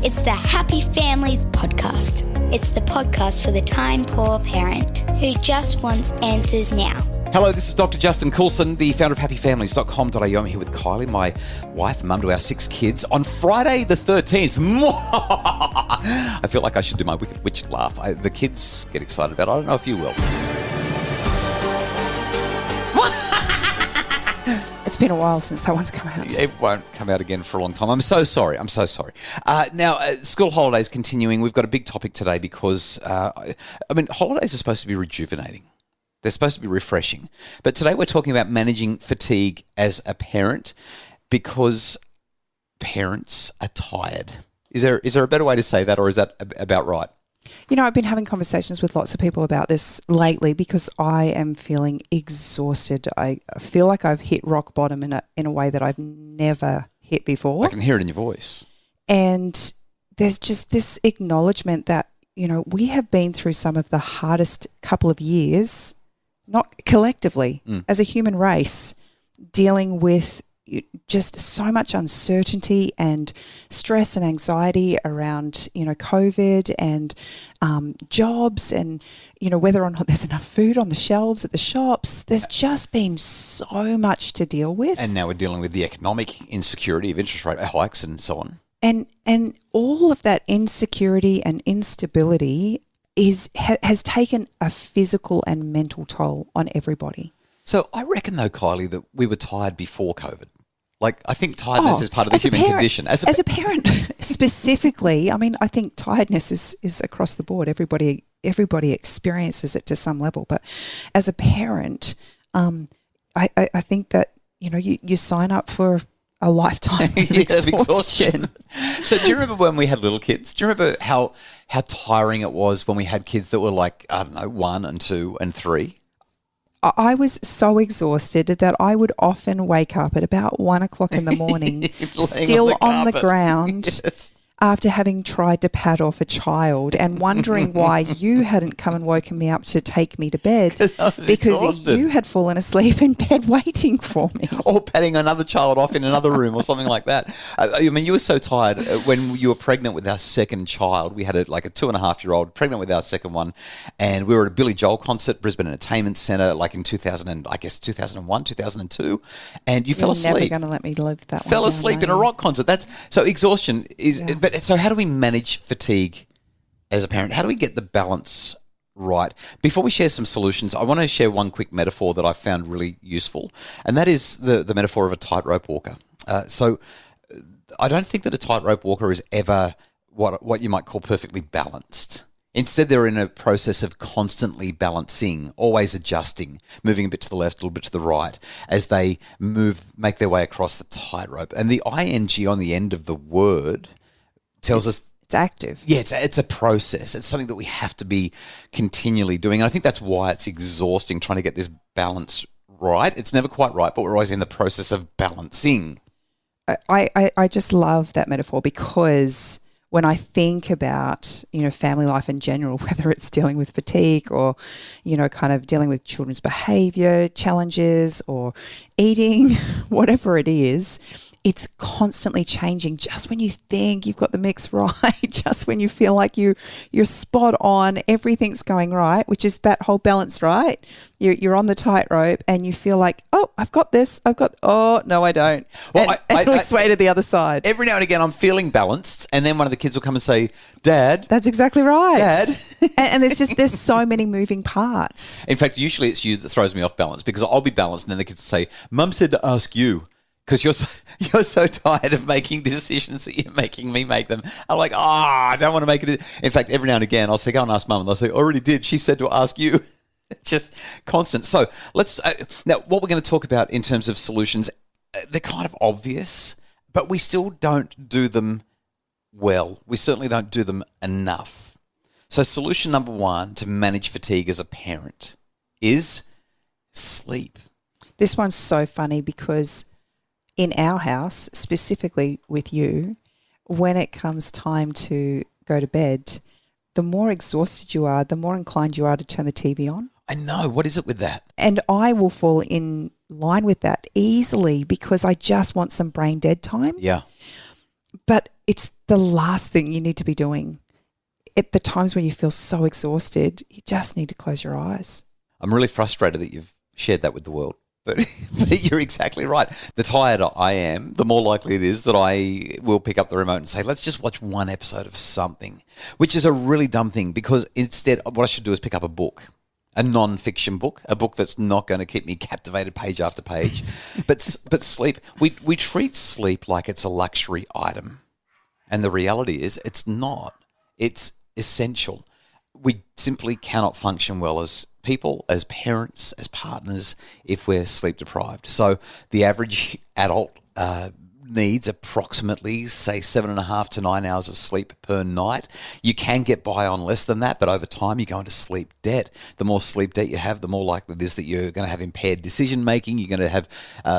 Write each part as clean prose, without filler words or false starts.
It's the Happy Families podcast. It's the podcast for the time-poor parent who just wants answers now. Hello, this is Dr. Justin Coulson, the founder of happyfamilies.com.au. I'm here with Kylie, my wife, mum to our 6 kids, on Friday the 13th. I feel like I should do my Wicked Witch laugh. The kids get excited about it. I don't know if you will. It's been a while since that one's come out. It won't come out again for a long time. I'm so sorry. Now, school holidays continuing. We've got a big topic today because, holidays are supposed to be rejuvenating. They're supposed to be refreshing. But today we're talking about managing fatigue as a parent because parents are tired. Is there a better way to say that, or is that about right? You know, I've been having conversations with lots of people about this lately because I am feeling exhausted. I feel like I've hit rock bottom in a way that I've never hit before. I can hear it in your voice. And there's just this acknowledgement that, you know, we have been through some of the hardest couple of years, not collectively, as a human race, dealing with just so much uncertainty and stress and anxiety around, you know, COVID and jobs and, you know, whether or not there's enough food on the shelves at the shops. There's just been so much to deal with. And now we're dealing with the economic insecurity of interest rate hikes and so on. And all of that insecurity and instability has taken a physical and mental toll on everybody. So I reckon, though, Kylie, that we were tired before COVID. Like, I think tiredness is part of the human condition. As a parent, specifically, I mean, I think tiredness is across the board. Everybody experiences it to some level. But as a parent, I think that, you know, you sign up for a lifetime of exhaustion. So do you remember when we had little kids? Do you remember how tiring it was when we had kids that were like, I don't know, 1 and 2 and 3? I was so exhausted that I would often wake up at about 1 o'clock in the morning, still on the ground, yes, after having tried to pad off a child and wondering why you hadn't come and woken me up to take me to bed because exhausted. You had fallen asleep in bed waiting for me. Or patting another child off in another room or something like that. I mean, you were so tired when you were pregnant with our second child. We had a 2.5-year-old pregnant with our second one, and we were at a Billy Joel concert, Brisbane Entertainment Centre, like in 2001, 2002, and you fell asleep. You're never going to let me live that one. Fell asleep in a rock concert. So exhaustion is... Yeah. But so how do we manage fatigue as a parent? How do we get the balance right? Before we share some solutions, I want to share one quick metaphor that I found really useful, and that is the metaphor of a tightrope walker. So I don't think that a tightrope walker is ever what you might call perfectly balanced. Instead, they're in a process of constantly balancing, always adjusting, moving a bit to the left, a little bit to the right, as they make their way across the tightrope. And the ing on the end of the word tells us it's active. Yeah, it's a process. It's something that we have to be continually doing. And I think that's why it's exhausting trying to get this balance right. It's never quite right, but we're always in the process of balancing. I just love that metaphor because when I think about, you know, family life in general, whether it's dealing with fatigue or, you know, kind of dealing with children's behaviour challenges or eating, whatever it is, it's constantly changing. Just when you think you've got the mix right, just when you feel like you're spot on, everything's going right, which is that whole balance, right? You're on the tightrope and you feel like, oh, I've got this. Oh, no, I don't. Well, and I sway to the other side. Every now and again, I'm feeling balanced, and then one of the kids will come and say, Dad. That's exactly right. Dad. and there's so many moving parts. In fact, usually it's you that throws me off balance because I'll be balanced, and then the kids will say, Mum said to ask you. Because you're so tired of making decisions that you're making me make them. I'm like, I don't want to make it. In fact, every now and again, I'll say, go and ask Mum. And they'll say, already did. She said to ask you. Just constant. So let's now what we're going to talk about in terms of solutions, they're kind of obvious, but we still don't do them well. We certainly don't do them enough. So solution number 1 to manage fatigue as a parent is sleep. This one's so funny because in our house, specifically with you, when it comes time to go to bed, the more exhausted you are, the more inclined you are to turn the TV on. I know. What is it with that? And I will fall in line with that easily because I just want some brain dead time. Yeah. But it's the last thing you need to be doing. At the times when you feel so exhausted, you just need to close your eyes. I'm really frustrated that you've shared that with the world. But you're exactly right. The tireder I am, the more likely it is that I will pick up the remote and say, let's just watch one episode of something, which is a really dumb thing because instead what I should do is pick up a book, a non-fiction book, a book that's not going to keep me captivated page after page. But sleep, we treat sleep like it's a luxury item. And the reality is it's not. It's essential. We simply cannot function well as people, as parents, as partners, if we're sleep deprived. So the average adult needs approximately, say, 7.5 to 9 hours of sleep per night. You can get by on less than that, but over time you go into sleep debt. The more sleep debt you have, the more likely it is that you're going to have impaired decision making. You're going to have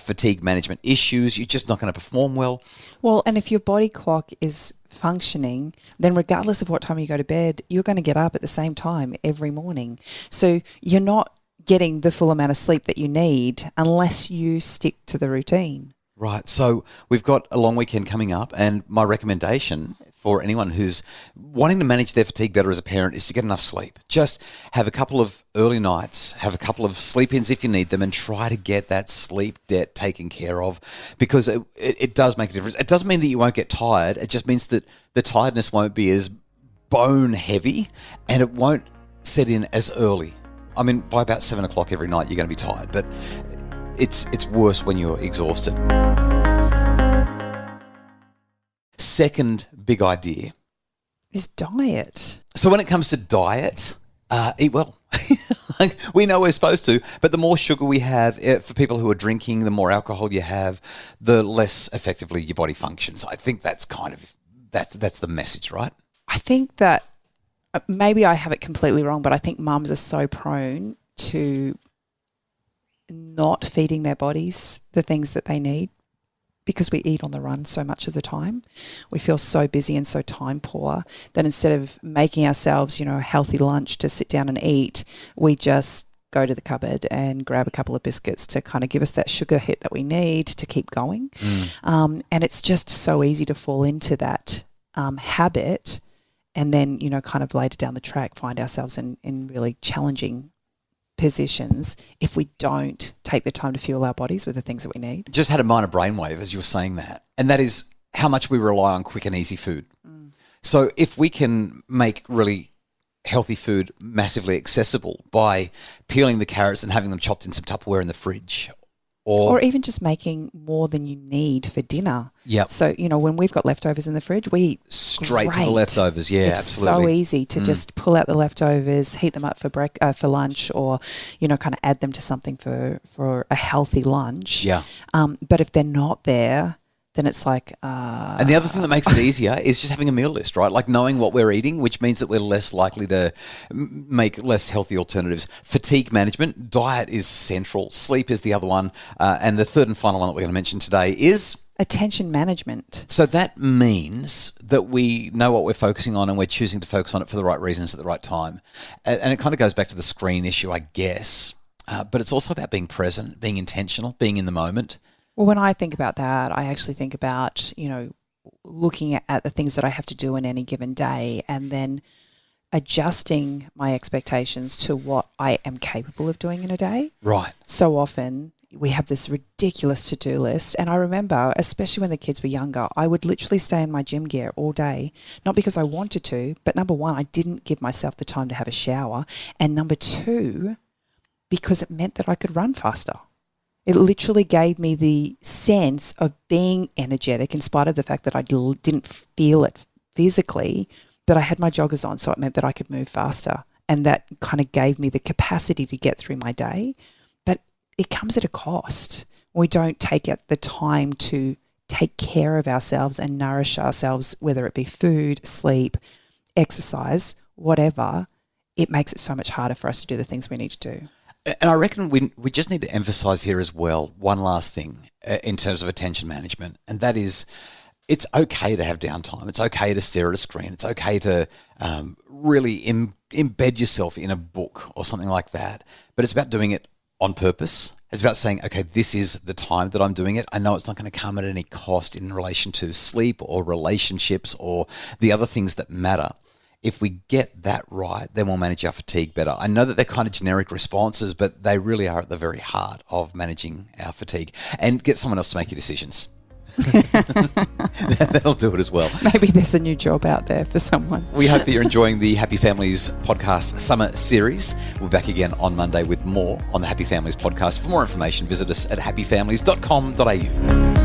fatigue management issues. You're just not going to perform well. Well, and if your body clock is functioning, then regardless of what time you go to bed, you're going to get up at the same time every morning. So you're not getting the full amount of sleep that you need unless you stick to the routine. Right. So we've got a long weekend coming up, and my recommendation for anyone who's wanting to manage their fatigue better as a parent is to get enough sleep. Just have a couple of early nights, have a couple of sleep-ins if you need them, and try to get that sleep debt taken care of because it does make a difference. It doesn't mean that you won't get tired. It just means that the tiredness won't be as bone heavy and it won't set in as early. I mean, by about 7 o'clock every night, you're going to be tired, but it's worse when you're exhausted. Second big idea is diet. So when it comes to diet, eat well. Like, we know we're supposed to, but the more sugar we have, for people who are drinking, the more alcohol you have, the less effectively your body functions. I think that's that's the message, right? I think that maybe I have it completely wrong, but I think mums are so prone to not feeding their bodies the things that they need because we eat on the run so much of the time. We feel so busy and so time poor that instead of making ourselves, a healthy lunch to sit down and eat, we just go to the cupboard and grab a couple of biscuits to kind of give us that sugar hit that we need to keep going. And it's just so easy to fall into that habit and then, kind of later down the track find ourselves in really challenging positions if we don't take the time to fuel our bodies with the things that we need. Just had a minor brainwave as you were saying that, and that is how much we rely on quick and easy food. So if we can make really healthy food massively accessible by peeling the carrots and having them chopped in some Tupperware in the fridge, or even just making more than you need for dinner. Yep. So, when we've got leftovers in the fridge, we eat straight to great. the leftovers. Yeah, it's absolutely. So easy to just pull out the leftovers, heat them up for lunch, or kind of add them to something for a healthy lunch. Yeah. But if they're not there, then it's like... and the other thing that makes it easier is just having a meal list, right? Like knowing what we're eating, which means that we're less likely to make less healthy alternatives. Fatigue management, diet is central. Sleep is the other one. And the third and final one that we're going to mention today is... attention management. So that means that we know what we're focusing on and we're choosing to focus on it for the right reasons at the right time. And it kind of goes back to the screen issue, I guess. But it's also about being present, being intentional, being in the moment. Well, when I think about that, I actually think about, looking at the things that I have to do in any given day and then adjusting my expectations to what I am capable of doing in a day. Right. So often we have this ridiculous to-do list. And I remember, especially when the kids were younger, I would literally stay in my gym gear all day, not because I wanted to, but number one, I didn't give myself the time to have a shower. And number two, because it meant that I could run faster. It literally gave me the sense of being energetic in spite of the fact that I didn't feel it physically, but I had my joggers on, so it meant that I could move faster. And that kind of gave me the capacity to get through my day. But it comes at a cost. We don't take the time to take care of ourselves and nourish ourselves, whether it be food, sleep, exercise, whatever. It makes it so much harder for us to do the things we need to do. And I reckon we just need to emphasize here as well one last thing in terms of attention management, and that is it's okay to have downtime. It's okay to stare at a screen. It's okay to really embed yourself in a book or something like that, but it's about doing it on purpose. It's about saying, okay, this is the time that I'm doing it. I know it's not going to come at any cost in relation to sleep or relationships or the other things that matter. If we get that right, then we'll manage our fatigue better. I know that they're kind of generic responses, but they really are at the very heart of managing our fatigue. And get someone else to make your decisions. That'll do it as well. Maybe there's a new job out there for someone. We hope that you're enjoying the Happy Families podcast summer series. We'll be back again on Monday with more on the Happy Families podcast. For more information, visit us at happyfamilies.com.au.